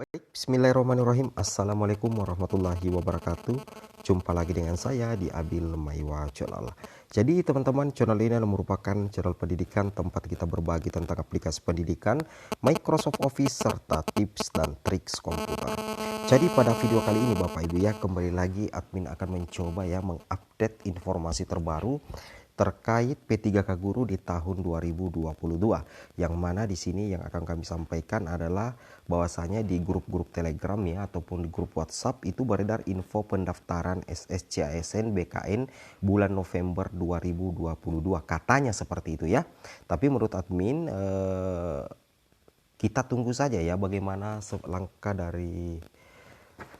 Baik, bismillahirrahmanirrahim. Assalamualaikum warahmatullahi wabarakatuh. Jumpa lagi dengan saya di Abil Maiwa Channel. Jadi teman-teman, channel ini adalah merupakan channel pendidikan tempat kita berbagi tentang aplikasi pendidikan, Microsoft Office, serta tips dan triks komputer. Jadi pada video kali ini Bapak Ibu ya, kembali lagi admin akan mencoba ya mengupdate informasi terbaru terkait P3K Guru di tahun 2022, yang mana di sini yang akan kami sampaikan adalah bahwasanya di grup-grup Telegram ya ataupun di grup WhatsApp itu beredar info pendaftaran SSC-ASN BKN bulan November 2022, katanya seperti itu ya. Tapi menurut admin kita tunggu saja ya bagaimana langkah dari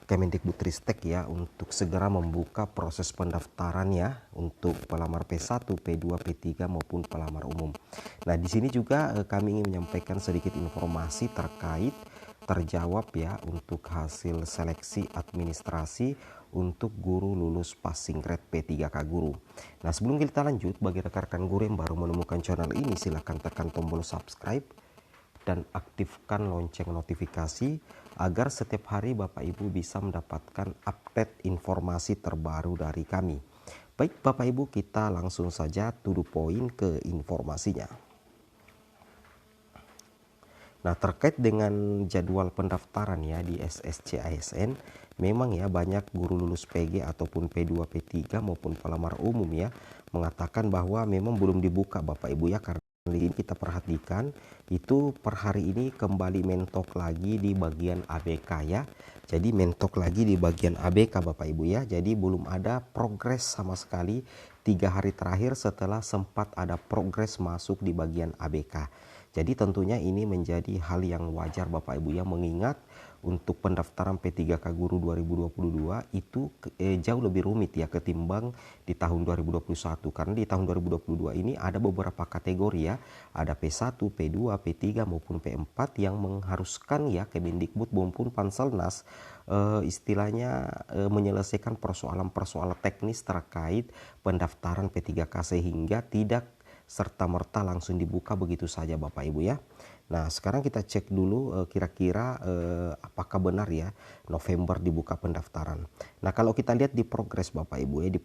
Kemendikbudristek ya untuk segera membuka proses pendaftaran ya untuk pelamar P1, P2, P3 maupun pelamar umum. Nah, di sini juga kami ingin menyampaikan sedikit informasi terkait terjawab ya untuk hasil seleksi administrasi untuk guru lulus passing grade P3K Guru. Nah, sebelum kita lanjut, bagi rekan-rekan guru yang baru menemukan channel ini, silahkan tekan tombol subscribe dan aktifkan lonceng notifikasi agar setiap hari Bapak Ibu bisa mendapatkan update informasi terbaru dari kami. Baik Bapak Ibu, kita langsung saja to the point ke informasinya. Nah, terkait dengan jadwal pendaftaran ya di SSC ASN, memang ya banyak guru lulus PG ataupun P2, P3 maupun pelamar umum ya mengatakan bahwa memang belum dibuka Bapak Ibu ya, karena ini kita perhatikan itu per hari ini kembali mentok lagi di bagian ABK ya. Jadi mentok lagi di bagian ABK Bapak Ibu ya. Jadi belum ada progres sama sekali 3 hari terakhir setelah sempat ada progres masuk di bagian ABK. Jadi tentunya ini menjadi hal yang wajar Bapak Ibu ya, mengingat untuk pendaftaran P3K Guru 2022 itu jauh lebih rumit ya ketimbang di tahun 2021, karena di tahun 2022 ini ada beberapa kategori ya, ada P1, P2, P3 maupun P4 yang mengharuskan ya Kemendikbud maupun Panselnas istilahnya menyelesaikan persoalan-persoalan teknis terkait pendaftaran P3K sehingga tidak serta-merta langsung dibuka begitu saja Bapak Ibu ya. Nah, sekarang kita cek dulu kira-kira apakah benar ya November dibuka pendaftaran. Nah, kalau kita lihat di progres Bapak Ibu ya, di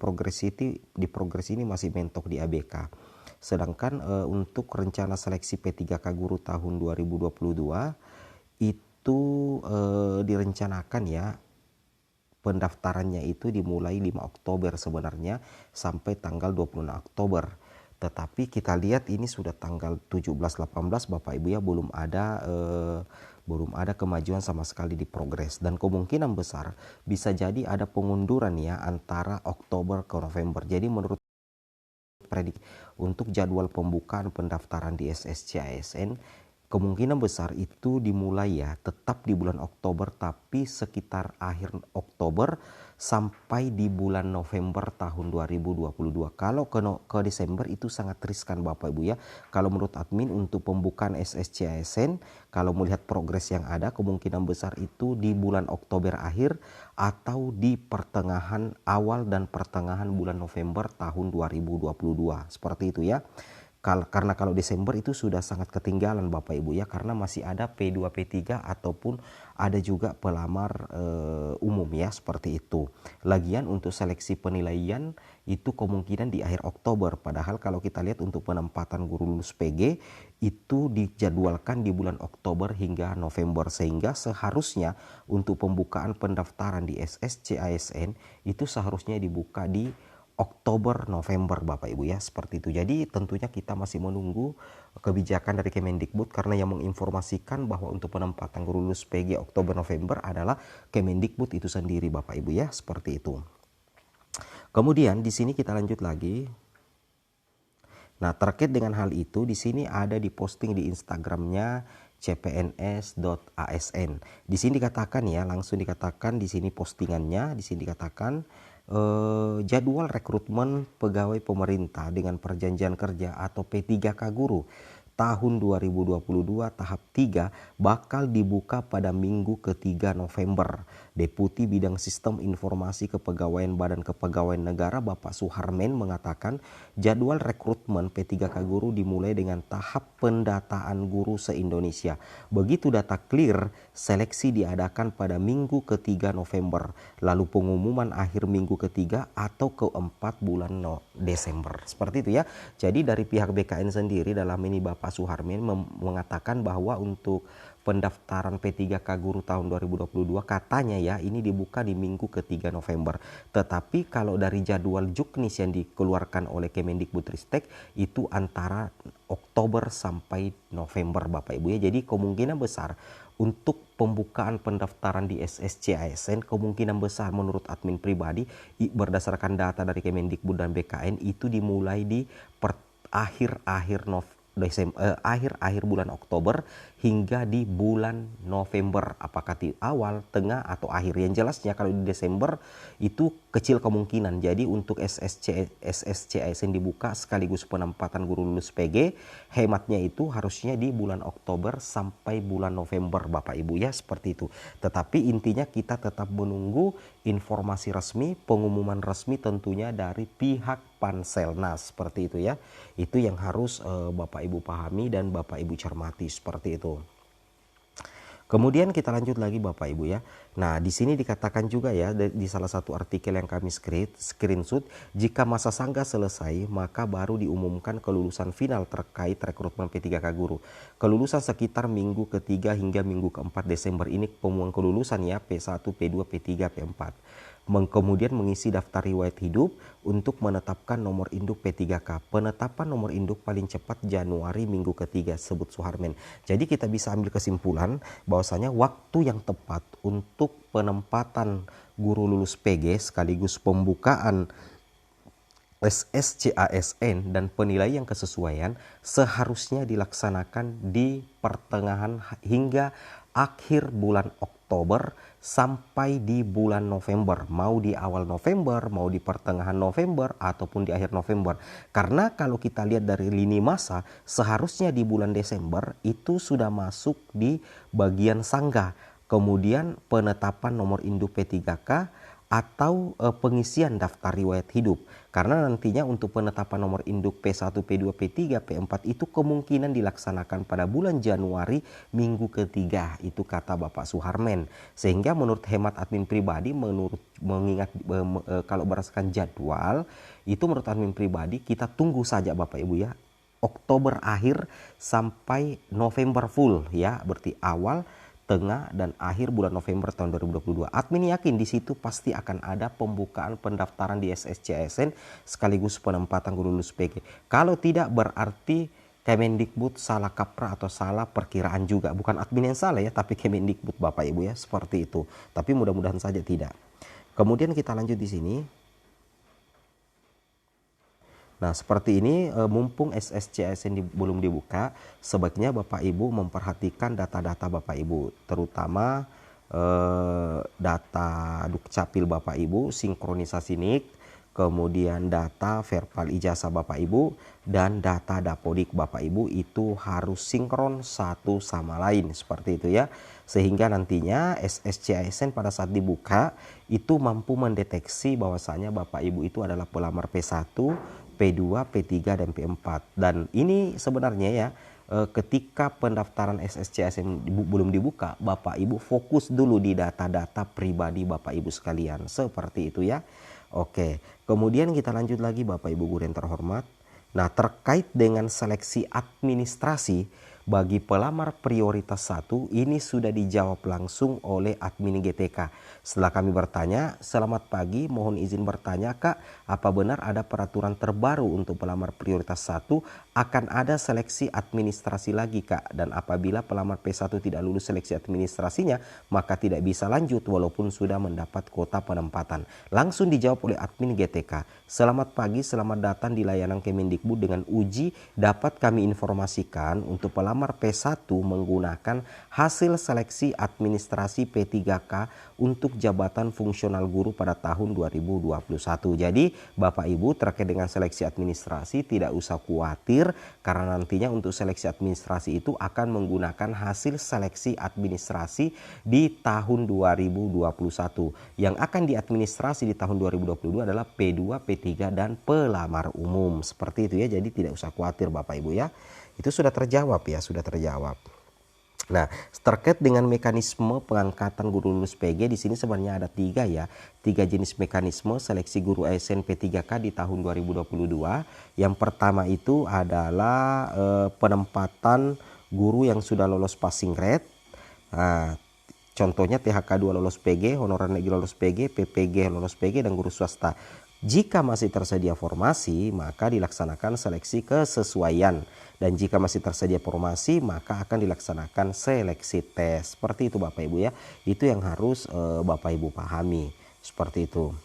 progres ini masih mentok di ABK. Sedangkan untuk rencana seleksi P3K Guru tahun 2022 itu direncanakan ya pendaftarannya itu dimulai 5 Oktober sebenarnya sampai tanggal 26 Oktober. Tetapi kita lihat ini sudah tanggal 17-18 Bapak Ibu ya, belum ada kemajuan sama sekali di progres, dan kemungkinan besar bisa jadi ada pengunduran ya antara Oktober ke November. Jadi menurut predik untuk jadwal pembukaan pendaftaran di SSC ASN kemungkinan besar itu dimulai ya tetap di bulan Oktober, tapi sekitar akhir Oktober sampai di bulan November tahun 2022. Kalau ke Desember itu sangat riskan Bapak Ibu ya. Kalau menurut admin untuk pembukaan SSC ASN, kalau melihat progres yang ada, kemungkinan besar itu di bulan Oktober akhir atau di pertengahan awal dan pertengahan bulan November tahun 2022. Seperti itu ya. Karena kalau Desember itu sudah sangat ketinggalan Bapak Ibu ya, karena masih ada P2, P3 ataupun ada juga pelamar umum ya, seperti itu. Lagian untuk seleksi penilaian itu kemungkinan di akhir Oktober, padahal kalau kita lihat untuk penempatan guru lulus PG itu dijadwalkan di bulan Oktober hingga November, sehingga seharusnya untuk pembukaan pendaftaran di SSC ASN itu seharusnya dibuka di Oktober November Bapak Ibu ya, seperti itu. Jadi tentunya kita masih menunggu kebijakan dari Kemendikbud, karena yang menginformasikan bahwa untuk penempatan guru lulus PG Oktober November adalah Kemendikbud itu sendiri Bapak Ibu ya, seperti itu. Kemudian di sini kita lanjut lagi. Nah, terkait dengan hal itu di sini ada di posting di Instagramnya cpns.asn. Di sini dikatakan ya, langsung dikatakan di sini postingannya, di sini dikatakan jadwal rekrutmen pegawai pemerintah dengan perjanjian kerja atau P3K Guru tahun 2022 tahap 3 bakal dibuka pada Minggu ketiga November. Deputi Bidang Sistem Informasi Kepegawaian Badan Kepegawaian Negara Bapak Suharmen mengatakan jadwal rekrutmen P3K guru dimulai dengan tahap pendataan guru se-Indonesia. Begitu data clear, seleksi diadakan pada Minggu ketiga November, lalu pengumuman akhir minggu ketiga atau keempat bulan Desember. Seperti itu ya. Jadi dari pihak BKN sendiri dalam ini Bapak Suharmen mengatakan bahwa untuk pendaftaran P3K guru tahun 2022 katanya ya ini dibuka di minggu ketiga November. Tetapi kalau dari jadwal juknis yang dikeluarkan oleh Kemendikbudristek itu antara Oktober sampai November Bapak Ibu ya. Jadi kemungkinan besar untuk pembukaan pendaftaran di SSC ASN kemungkinan besar menurut admin pribadi berdasarkan data dari Kemendikbud dan BKN itu dimulai di akhir-akhir akhir bulan Oktober hingga di bulan November, apakah di awal, tengah atau akhir. Yang jelasnya kalau di Desember itu kecil kemungkinan. Jadi untuk SSC ASN dibuka sekaligus penempatan guru lulus PG, hematnya itu harusnya di bulan Oktober sampai bulan November Bapak Ibu ya, seperti itu. Tetapi intinya kita tetap menunggu informasi resmi, pengumuman resmi tentunya dari pihak Panselnas, seperti itu ya. Itu yang harus Bapak Ibu pahami dan Bapak Ibu cermati, seperti itu. Kemudian kita lanjut lagi Bapak Ibu ya. Nah, di sini dikatakan juga ya di salah satu artikel yang kami screenshot, jika masa sanggah selesai maka baru diumumkan kelulusan final terkait rekrutmen P3K guru. Kelulusan sekitar minggu ketiga hingga minggu keempat Desember ini pengumuman kelulusan ya, P1, P2, P3, P4. Kemudian mengisi daftar riwayat hidup untuk menetapkan nomor induk P3K. Penetapan nomor induk paling cepat Januari minggu ketiga, sebut Suharmen. Jadi kita bisa ambil kesimpulan bahwasanya waktu yang tepat untuk penempatan guru lulus PG sekaligus pembukaan SSC ASN dan penilaian kesesuaian seharusnya dilaksanakan di pertengahan hingga akhir bulan Oktober sampai di bulan November, mau di awal November, mau di pertengahan November ataupun di akhir November. Karena kalau kita lihat dari lini masa, seharusnya di bulan Desember itu sudah masuk di bagian sanggah, kemudian penetapan nomor induk P3K atau pengisian daftar riwayat hidup. Karena nantinya untuk penetapan nomor induk P1, P2, P3, P4 itu kemungkinan dilaksanakan pada bulan Januari minggu ketiga, itu kata Bapak Suharmen. Sehingga menurut hemat admin pribadi, kalau berdasarkan jadwal itu menurut admin pribadi kita tunggu saja Bapak Ibu ya, Oktober akhir sampai November full ya, berarti awal, tengah dan akhir bulan November tahun 2022. Admin yakin di situ pasti akan ada pembukaan pendaftaran di SSC ASN sekaligus penempatan guru lulus PG. Kalau tidak berarti Kemendikbud salah kaprah atau salah perkiraan juga. Bukan admin yang salah ya, tapi Kemendikbud Bapak Ibu ya, seperti itu. Tapi mudah-mudahan saja tidak. Kemudian kita lanjut di sini. Nah, seperti ini mumpung SSC ASN belum dibuka, sebaiknya Bapak Ibu memperhatikan data-data Bapak Ibu, terutama data Dukcapil Bapak Ibu, sinkronisasi NIK, kemudian data verbal ijazah Bapak Ibu, dan data Dapodik Bapak Ibu itu harus sinkron satu sama lain, seperti itu ya. Sehingga nantinya SSC ASN pada saat dibuka itu mampu mendeteksi bahwasanya Bapak Ibu itu adalah pelamar P1, P2, P3, dan P4. Dan ini sebenarnya ya, ketika pendaftaran SSC ASN belum dibuka, Bapak Ibu fokus dulu di data-data pribadi Bapak Ibu sekalian. Seperti itu ya. Oke, kemudian kita lanjut lagi Bapak Ibu guru yang terhormat. Nah, terkait dengan seleksi administrasi bagi pelamar prioritas 1 ini sudah dijawab langsung oleh admin GTK. Setelah kami bertanya, selamat pagi, mohon izin bertanya Kak, apa benar ada peraturan terbaru untuk pelamar prioritas 1 akan ada seleksi administrasi lagi Kak, dan apabila pelamar P1 tidak lulus seleksi administrasinya maka tidak bisa lanjut walaupun sudah mendapat kuota penempatan. Langsung dijawab oleh admin GTK. Selamat pagi, selamat datang di layanan Kemendikbud. Dengan uji dapat kami informasikan untuk pelamar pelamar P1 menggunakan hasil seleksi administrasi P3K untuk jabatan fungsional guru pada tahun 2021. Jadi Bapak Ibu terkait dengan seleksi administrasi tidak usah khawatir, karena nantinya untuk seleksi administrasi itu akan menggunakan hasil seleksi administrasi di tahun 2021. Yang akan diadministrasi di tahun 2022 adalah P2, P3 dan pelamar umum. Seperti itu ya, jadi tidak usah khawatir Bapak Ibu ya. Itu sudah terjawab ya, sudah terjawab. Nah, terkait dengan mekanisme pengangkatan guru lulus PG di sini sebenarnya ada 3 ya. 3 jenis mekanisme seleksi guru ASN P3K di tahun 2022. Yang pertama itu adalah penempatan guru yang sudah lolos passing grade. Nah, contohnya THK 2 lolos PG, honorer negeri lolos PG, PPG lolos PG, dan guru swasta. Jika masih tersedia formasi, maka dilaksanakan seleksi kesesuaian. Dan jika masih tersedia formasi, maka akan dilaksanakan seleksi tes. Seperti itu Bapak Ibu ya. Itu yang harus Bapak Ibu pahami. Seperti itu.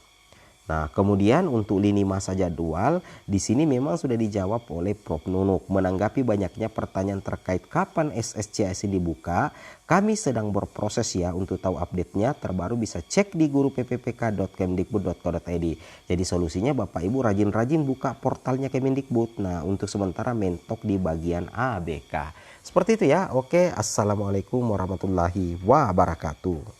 Nah, kemudian untuk lini masa jadwal, di sini memang sudah dijawab oleh Prof. Nunuk. Menanggapi banyaknya pertanyaan terkait kapan SSCASN dibuka, kami sedang berproses ya. Untuk tahu update-nya terbaru bisa cek di guruppk.kemdikbud.go.id. Jadi solusinya Bapak Ibu rajin-rajin buka portalnya Kemendikbud. Nah, untuk sementara mentok di bagian ABK. Seperti itu ya. Oke, assalamualaikum warahmatullahi wabarakatuh.